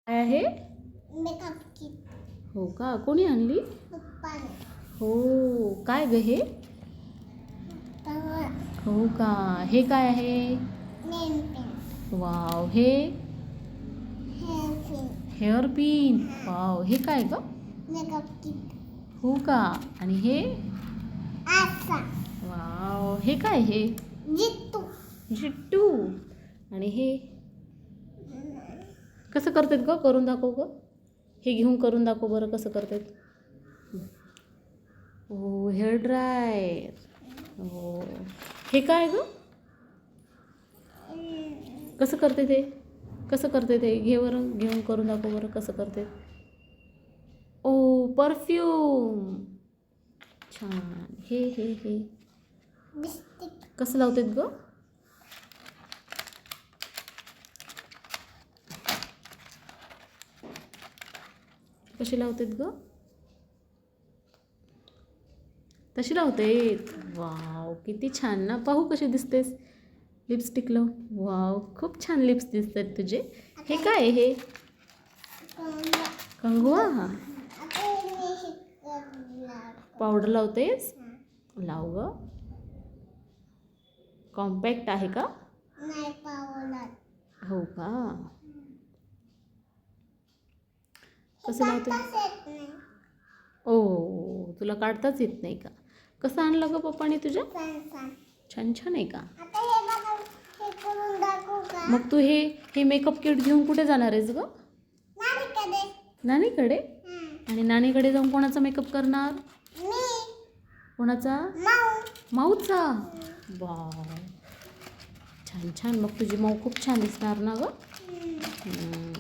काय आहे? Makeup kit. हो का, कोणी आणली? पप्पाने. हो, काय ग हे? तवा. हो का, हे काय आहे? नेल पेन. वाव, हे hair pin. Hair pin. Wow, हे काय ग? Makeup kit. हो का, आणि हे? आसा. वाव, हे काय हे? जित्तू. जिट्टू. आणि हे कसं करतात ग? करून दाखव ग. हे घेऊन करून दाखव बरं कसं करतात. हो, हेअर ड्रायर. हो, हे काय ग? कसं करते ते? कसं करते ते? घे बरं, घेऊन करून दाखव बरं कसं करते. ओ, परफ्यूम. छान. हे लिपस्टिक. कसं लावतात ग? कशी लावतात ग? तशी लावतात. वाव, किती छान ना. पाहू कशी दिसतेस लिपस्टिक लावून. वाव, खूप छान लिप्स दिसतात तुझे. हे काय आहे हे? कंगवा. आता मी शिकवणार. पावडर लावतेस? लाव ग. कॉम्पॅक्ट आहे का? नाही पावडर. हो का. कसं लावते? येत नाही. ओ, तुला काढताच येत नाही का? कसं आणलं ग पप्पाने तुझ्या? छान. छान छान आहे का? आता हे बघा, हे करून दाखवू का? मग तू हे मेकअप किट घेऊन कुठे जाणार आहेस ग? नानीकडे. नानीकडे? हं. आणि नानीकडे जाऊन कोणाचा मेकअप करणार? मी. कोणाचा? माऊ. माऊचा. वाव, छान छान. मग तुझी माऊ खूप छान दिसणार ना ग. हं. हम्म.